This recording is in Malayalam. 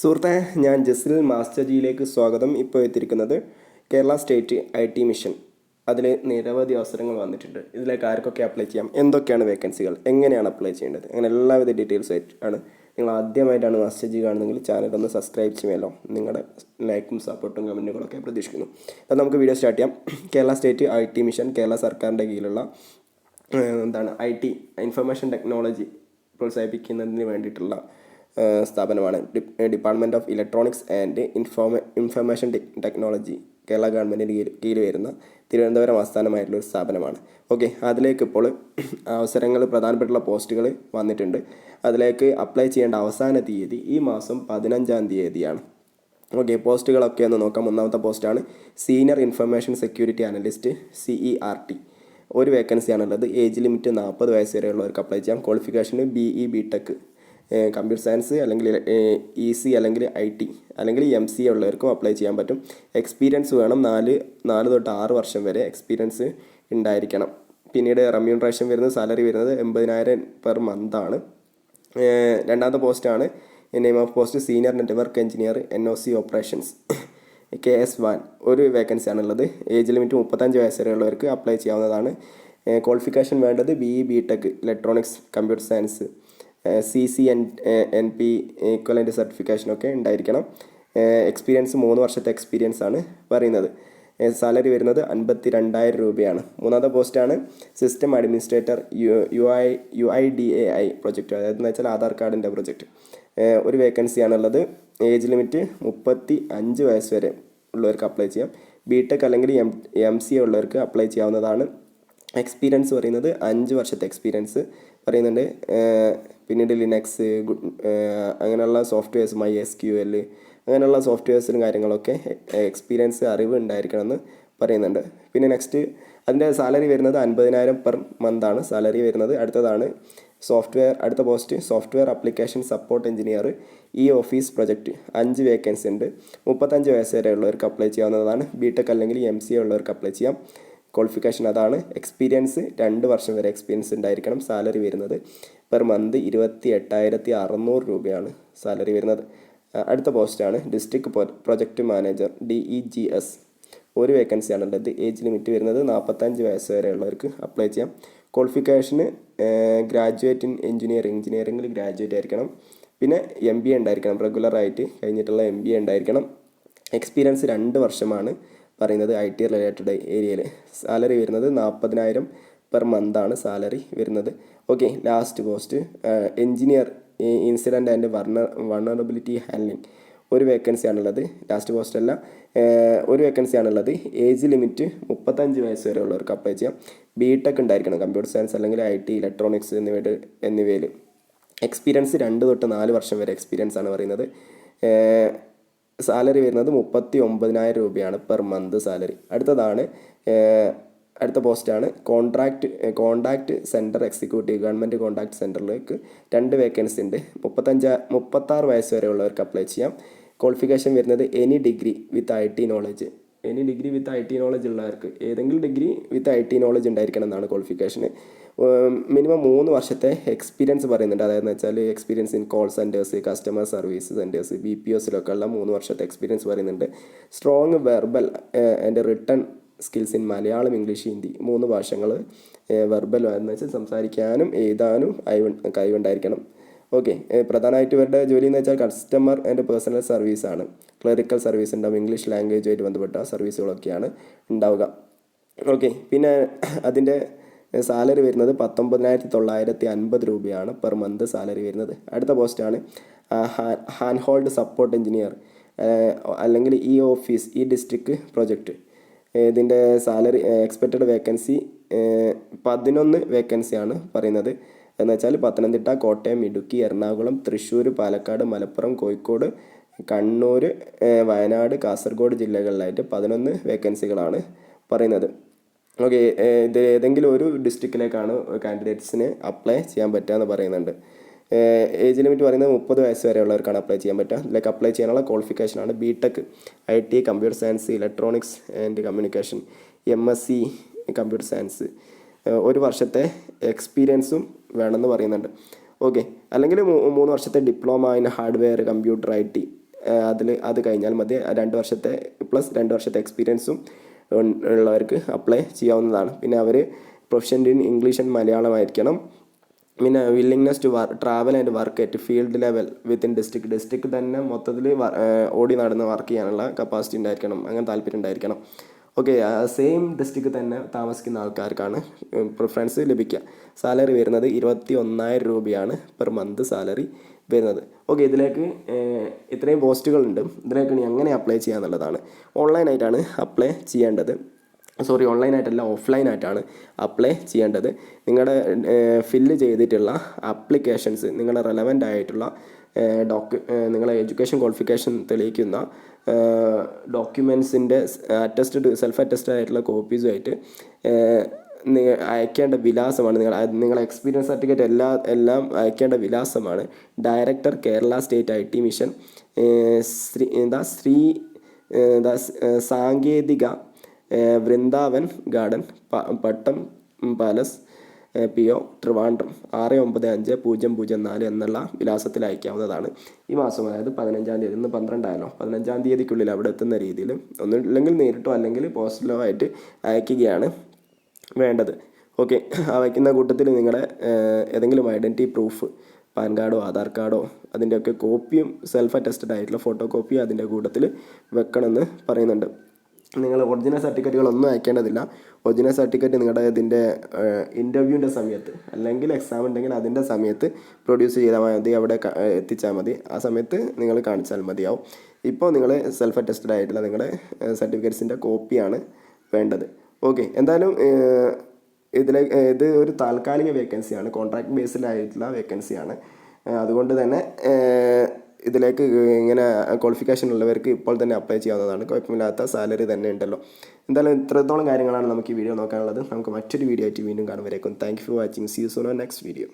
സുഹൃത്തെ, ഞാൻ ജസിൽ മാസ്റ്റർ ജിയിലേക്ക് സ്വാഗതം. ഇപ്പോൾ എത്തിയിരിക്കുന്നത് കേരള സ്റ്റേറ്റ് IT മിഷൻ. അതിൽ നിരവധി അവസരങ്ങൾ വന്നിട്ടുണ്ട്. ഇതിലേക്ക് ആർക്കൊക്കെ അപ്ലൈ ചെയ്യാം, എന്തൊക്കെയാണ് വേക്കൻസികൾ, എങ്ങനെയാണ് അപ്ലൈ ചെയ്യേണ്ടത്, അങ്ങനെ എല്ലാവിധ ഡീറ്റെയിൽസ് ആണ്. നിങ്ങൾ ആദ്യമായിട്ടാണ് മാസ്റ്റർ ജി കാണുന്നതെങ്കിൽ ചാനൽ ഒന്ന് സബ്സ്ക്രൈബ് ചെയ്യുമല്ലോ. നിങ്ങളുടെ ലൈക്കും സപ്പോർട്ടും കമൻറ്റുകളൊക്കെ പ്രതീക്ഷിക്കുന്നു. അപ്പോൾ നമുക്ക് വീഡിയോ സ്റ്റാർട്ട് ചെയ്യാം. Kerala state IT mission Kerala സർക്കാരിൻ്റെ കീഴിലുള്ള IT ഇൻഫർമേഷൻ ടെക്നോളജി പ്രോത്സാഹിപ്പിക്കുന്നതിന് വേണ്ടിയിട്ടുള്ള സ്ഥാപനമാണ്. Department of electronics and information technology Kerala ഗവൺമെൻറ്റിൻ്റെ കീഴിൽ വരുന്ന തിരുവനന്തപുരം ആസ്ഥാനമായിട്ടുള്ള ഒരു സ്ഥാപനമാണ്. ഓക്കെ, അതിലേക്ക് ഇപ്പോൾ അവസരങ്ങൾ, പ്രധാനപ്പെട്ടുള്ള പോസ്റ്റുകൾ വന്നിട്ടുണ്ട്. അതിലേക്ക് അപ്ലൈ ചെയ്യേണ്ട അവസാന തീയതി ഈ മാസം 15-ാം തീയതിയാണ്. ഓക്കെ, പോസ്റ്റുകളൊക്കെ ഒന്ന് നോക്കാം. ഒന്നാമത്തെ പോസ്റ്റാണ് senior information security analyst CERT. ഒരു വേക്കൻസിയാണുള്ളത്. ഏജ് ലിമിറ്റ് 40 വയസ്സ് വരെയുള്ളവർക്ക് അപ്ലൈ ചെയ്യാം. Qualification BE BTech, computer science അല്ലെങ്കിൽ EC അല്ലെങ്കിൽ IT അല്ലെങ്കിൽ MCA ഉള്ളവർക്കും അപ്ലൈ ചെയ്യാൻ പറ്റും. എക്സ്പീരിയൻസ് വേണം. 4 തൊട്ട് 6 വർഷം വരെ എക്സ്പീരിയൻസ് ഉണ്ടായിരിക്കണം. പിന്നീട് റെമ്യൂണറേഷൻ വരുന്നത്, സാലറി വരുന്നത് 80,000 പെർ മന്ത് ആണ്. രണ്ടാമത്തെ പോസ്റ്റാണ് name of post senior network engineer NOC operations KS1. ഒരു വേക്കൻസി ആണുള്ളത്. ഏജ് ലിമിറ്റ് 35 വയസ്സ് വരെയുള്ളവർക്ക് അപ്ലൈ ചെയ്യാവുന്നതാണ്. ക്വാളിഫിക്കേഷൻ വേണ്ടത് BE BTech electronics computer science CCNP equivalent സർട്ടിഫിക്കേഷനൊക്കെ ഉണ്ടായിരിക്കണം. എക്സ്പീരിയൻസ് 3 വർഷത്തെ എക്സ്പീരിയൻസ് ആണ് പറയുന്നത്. സാലറി വരുന്നത് 52,000 രൂപയാണ്. മൂന്നാമത്തെ പോസ്റ്റാണ് സിസ്റ്റം അഡ്മിനിസ്ട്രേറ്റർ UIDAI പ്രൊജക്റ്റ്, അതായത് എന്ന് വെച്ചാൽ ആധാർ കാർഡിൻ്റെ പ്രൊജക്റ്റ്. ഒരു വേക്കൻസിയാണുള്ളത്. ഏജ് ലിമിറ്റ് 35 വയസ്സ് വരെ ഉള്ളവർക്ക് അപ്ലൈ ചെയ്യാം. BTech അല്ലെങ്കിൽ MCA ഉള്ളവർക്ക് അപ്ലൈ ചെയ്യാവുന്നതാണ്. എക്സ്പീരിയൻസ് പറയുന്നത് 5 വർഷത്തെ എക്സ്പീരിയൻസ് പറയുന്നുണ്ട്. പിന്നീട് ലിനക്സ് അങ്ങനെയുള്ള സോഫ്റ്റ്വെയർസ്, MySQL അങ്ങനെയുള്ള സോഫ്റ്റ്വെയർസിലും കാര്യങ്ങളൊക്കെ എക്സ്പീരിയൻസ്, അറിവ് ഉണ്ടായിരിക്കണമെന്ന് പറയുന്നുണ്ട്. പിന്നെ നെക്സ്റ്റ് അതിൻ്റെ സാലറി വരുന്നത് 50,000 പെർ മന്താണ് സാലറി വരുന്നത്. അടുത്ത post software application support engineer office project. 5 vacancy ഉണ്ട്. 35 വയസ്സ് വരെ ഉള്ളവർക്ക് അപ്ലൈ ചെയ്യാവുന്നതാണ്. BTech അല്ലെങ്കിൽ MCA ഉള്ളവർക്ക് അപ്ലൈ ചെയ്യാം. ക്വാളിഫിക്കേഷൻ അതാണ്. എക്സ്പീരിയൻസ് 2 വർഷം വരെ എക്സ്പീരിയൻസ് ഉണ്ടായിരിക്കണം. സാലറി വരുന്നത് പെർ മന്ത് 28,600 രൂപയാണ് സാലറി വരുന്നത്. അടുത്ത പോസ്റ്റാണ് ഡിസ്ട്രിക്ട് പ്രൊജക്റ്റ് മാനേജർ DEGS. ഒരു വേക്കൻസിയാണുള്ളത്. ഏജ് ലിമിറ്റ് വരുന്നത് 45 വയസ്സ് വരെയുള്ളവർക്ക് അപ്ലൈ ചെയ്യാം. ക്വാളിഫിക്കേഷന് ഗ്രാജുവേറ്റ് ഇൻ എഞ്ചിനീയറിംഗിൽ ഗ്രാജുവേറ്റ് ആയിരിക്കണം. പിന്നെ MBA ഉണ്ടായിരിക്കണം. റെഗുലറായിട്ട് കഴിഞ്ഞിട്ടുള്ള MBA ഉണ്ടായിരിക്കണം. എക്സ്പീരിയൻസ് 2 വർഷമാണ് പറയുന്നത്. IT റിലേറ്റഡ് ഏരിയയിൽ. സാലറി വരുന്നത് 40,000 പെർ മന്താണ് സാലറി വരുന്നത്. Okay, last post engineer incident and vulnerability handling. ഒരു വേക്കൻസിയാണുള്ളത്. ലാസ്റ്റ് പോസ്റ്റ് അല്ല, ഒരു വേക്കൻസിയാണുള്ളത്. ഏജ് ലിമിറ്റ് 35 വയസ്സ് വരെ ഉള്ളവർക്ക് അപ്ലൈ ചെയ്യാം. BTech ഉണ്ടായിരിക്കണം. കമ്പ്യൂട്ടർ സയൻസ് അല്ലെങ്കിൽ IT ഇലക്ട്രോണിക്സ് എന്നിവയിൽ. എക്സ്പീരിയൻസ് 2 തൊട്ട് 4 വർഷം വരെ എക്സ്പീരിയൻസ് ആണ് പറയുന്നത്. സാലറി വരുന്നത് 39,000 രൂപയാണ് പെർ മന്ത് സാലറി. അടുത്ത പോസ്റ്റാണ് contact centre executive. Government contact സെൻറ്ററിലേക്ക് 2 വേക്കൻസി ഉണ്ട്. 36 വയസ്സ് വരെ ഉള്ളവർക്ക് അപ്ലൈ ചെയ്യാം. ക്വാളിഫിക്കേഷൻ വരുന്നത് any degree with IT knowledge. ഉള്ളവർക്ക് ഏതെങ്കിലും ഡിഗ്രി വിത്ത് IT നോളജ് ഉണ്ടായിരിക്കണം എന്നാണ് ക്വാളിഫിക്കേഷന്. മിനിമം 3 വർഷത്തെ എക്സ്പീരിയൻസ് പറയുന്നുണ്ട്. അതായത് വെച്ചാൽ experience in call centres, customer service centres, BPOസിലൊക്കെ ഉള്ള 3 വർഷത്തെ എക്സ്പീരിയൻസ് പറയുന്നുണ്ട്. Strong verbal and written skills in Malayalam, English, Hindi 3 ഭാഷകൾ. വെർബൽ എന്ന് വെച്ചാൽ സംസാരിക്കാനും എഴുതാനും കഴിവുണ്ടായിരിക്കണം. ഓക്കെ, പ്രധാനമായിട്ട് ഇവരുടെ ജോലി എന്ന് വെച്ചാൽ കസ്റ്റമർ ആൻഡ് പേഴ്സണൽ സർവീസാണ്. ക്ലറിക്കൽ സർവീസ് ഉണ്ടാവും. ഇംഗ്ലീഷ് ലാംഗ്വേജുമായിട്ട് ബന്ധപ്പെട്ട സർവീസുകളൊക്കെയാണ് ഉണ്ടാവുക. ഓക്കെ, പിന്നെ അതിൻ്റെ സാലറി വരുന്നത് 19,950 രൂപയാണ് പെർ മന്ത് സാലറി വരുന്നത്. അടുത്ത പോസ്റ്റാണ് ഹാൻഡ് ഹോൾഡ് സപ്പോർട്ട് എഞ്ചിനീയർ അല്ലെങ്കിൽ ഓഫീസ് ഡിസ്ട്രിക്ട് പ്രൊജക്റ്റ്. ഇതിൻ്റെ സാലറി എക്സ്പെക്റ്റഡ് വേക്കൻസി 11 വേക്കൻസിയാണ് പറയുന്നത്. എന്ന് വെച്ചാൽ പത്തനംതിട്ട, കോട്ടയം, ഇടുക്കി, എറണാകുളം, തൃശ്ശൂർ, പാലക്കാട്, മലപ്പുറം, കോഴിക്കോട്, കണ്ണൂർ, വയനാട്, കാസർഗോഡ് ജില്ലകളിലായിട്ട് 11 വേക്കൻസികളാണ് പറയുന്നത്. ഓക്കെ, ഇത് ഏതെങ്കിലും ഒരു ഡിസ്ട്രിക്റ്റിലേക്കാണ് കാൻഡിഡേറ്റ്സിന് അപ്ലൈ ചെയ്യാൻ പറ്റുക എന്ന് പറയുന്നുണ്ട്. ഏജ് ലിമിറ്റ് പറയുന്നത് 30 വയസ്സ് വരെയുള്ളവർക്കാണ് അപ്ലൈ ചെയ്യാൻ പറ്റുക. ഇതിലേക്ക് അപ്ലൈ ചെയ്യാനുള്ള ക്വാളിഫിക്കേഷനാണ് BTech IT computer science electronics and communication, MSc computer science. 1 വർഷത്തെ എക്സ്പീരിയൻസും വേണമെന്ന് പറയുന്നുണ്ട്. ഓക്കെ, അല്ലെങ്കിൽ 3 വർഷത്തെ diploma in hardware computer IT അത് കഴിഞ്ഞാൽ മതി. 2 വർഷത്തെ പ്ലസ് 2 വർഷത്തെ എക്സ്പീരിയൻസും ഉള്ളവർക്ക് അപ്ലൈ ചെയ്യാവുന്നതാണ്. പിന്നെ അവർ proficient in English and Malayalam ആയിരിക്കണം. പിന്നെ willingness to travel and work at field level within district തന്നെ മൊത്തത്തിൽ ഓടി നടന്ന് വർക്ക് ചെയ്യാനുള്ള കപ്പാസിറ്റി ഉണ്ടായിരിക്കണം, അങ്ങനെ താല്പര്യം ഉണ്ടായിരിക്കണം. ഓക്കെ, സെയിം ഡിസ്ട്രിക്ട് തന്നെ താമസിക്കുന്ന ആൾക്കാർക്കാണ് പ്രിഫറൻസ് ലഭിക്കുക. സാലറി വരുന്നത് 21,000 രൂപയാണ് പെർ മന്ത് സാലറി വരുന്നത്. ഓക്കെ, ഇതിലേക്ക് ഇത്രയും പോസ്റ്റുകളുണ്ട്. ഇതിലേക്ക് ഇനി എങ്ങനെ അപ്ലൈ ചെയ്യുക എന്നുള്ളതാണ്. ഓൺലൈനായിട്ടാണ് അപ്ലൈ ചെയ്യേണ്ടത്. ഓൺലൈനായിട്ടല്ല, ഓഫ്ലൈനായിട്ടാണ് അപ്ലൈ ചെയ്യേണ്ടത്. നിങ്ങളുടെ ഫില്ല് ചെയ്തിട്ടുള്ള ആപ്ലിക്കേഷൻസ്, നിങ്ങളുടെ റെലവൻ്റ് ആയിട്ടുള്ള നിങ്ങളെ എഡ്യൂക്കേഷൻ ക്വാളിഫിക്കേഷൻ തെളിയിക്കുന്ന ഡോക്യുമെൻസിൻ്റെ സെൽഫ് അറ്റസ്റ്റഡ് ആയിട്ടുള്ള കോപ്പീസുമായിട്ട് അയക്കേണ്ട വിലാസമാണ് നിങ്ങളെ എക്സ്പീരിയൻസ് സർട്ടിഫിക്കറ്റ് എല്ലാം അയക്കേണ്ട വിലാസമാണ് director Kerala state IT mission, Sankethika Vrindavan garden, Pattom palace, PO Trivandrum 695004 എന്നുള്ള വിലാസത്തിൽ അയക്കാവുന്നതാണ്. ഈ മാസം, അതായത് 15-ാം തീയതി, ഇന്ന് 12 15-ാം തീയതിക്കുള്ളിൽ അവിടെ എത്തുന്ന രീതിയിൽ, ഒന്നുമില്ലെങ്കിൽ നേരിട്ടോ അല്ലെങ്കിൽ പോസ്റ്റലോ ആയിട്ട് അയക്കുകയാണ് വേണ്ടത്. ഓക്കെ, അയക്കുന്ന കൂട്ടത്തിൽ നിങ്ങളുടെ ഏതെങ്കിലും ഐഡൻറ്റിറ്റി പ്രൂഫ്, പാൻ കാർഡോ ആധാർ കാർഡോ അതിൻ്റെയൊക്കെ കോപ്പിയും സെൽഫ് അറ്റസ്റ്റഡ് ആയിട്ടുള്ള ഫോട്ടോ കോപ്പിയും അതിൻ്റെ കൂട്ടത്തിൽ വെക്കണമെന്ന് പറയുന്നുണ്ട്. നിങ്ങൾ ഒറിജിനൽ സർട്ടിഫിക്കറ്റുകളൊന്നും അയക്കേണ്ടതില്ല. ഒറിജിനൽ സർട്ടിഫിക്കറ്റ് നിങ്ങളുടെ ഇതിൻ്റെ ഇൻ്റർവ്യൂവിൻ്റെ സമയത്ത് അല്ലെങ്കിൽ എക്സാം ഉണ്ടെങ്കിൽ അതിൻ്റെ സമയത്ത് പ്രൊഡ്യൂസ് ചെയ്താൽ മതി, അവിടെ എത്തിച്ചാൽ മതി. ആ സമയത്ത് നിങ്ങൾ കാണിച്ചാൽ മതിയാവും. ഇപ്പോൾ നിങ്ങൾ സെൽഫ് അറ്റസ്റ്റഡ് ആയിട്ടുള്ള നിങ്ങളുടെ സർട്ടിഫിക്കറ്റ്സിൻ്റെ കോപ്പിയാണ് വേണ്ടത്. ഓക്കെ, എന്തായാലും ഇത് ഒരു താൽക്കാലിക വേക്കൻസിയാണ്, കോൺട്രാക്ട് ബേസിലായിട്ടുള്ള വേക്കൻസിയാണ്. അതുകൊണ്ട് തന്നെ ഇതിലേക്ക് ഇങ്ങനെ ക്വാളിഫിക്കേഷൻ ഉള്ളവർക്ക് ഇപ്പോൾ തന്നെ അപ്ലൈ ചെയ്യാവുന്നതാണ്. കുഴപ്പമില്ലാത്ത സാലറി തന്നെ ഉണ്ടല്ലോ. എന്തായാലും ഇത്രത്തോളം കാര്യങ്ങളാണ് നമുക്ക് ഈ വീഡിയോ നോക്കാനുള്ളത്. നമുക്ക് മറ്റൊരു വീഡിയോ ആയിട്ട് വീണ്ടും കാണുമ്പോഴേക്കും thank you for watching. See you soon on next video.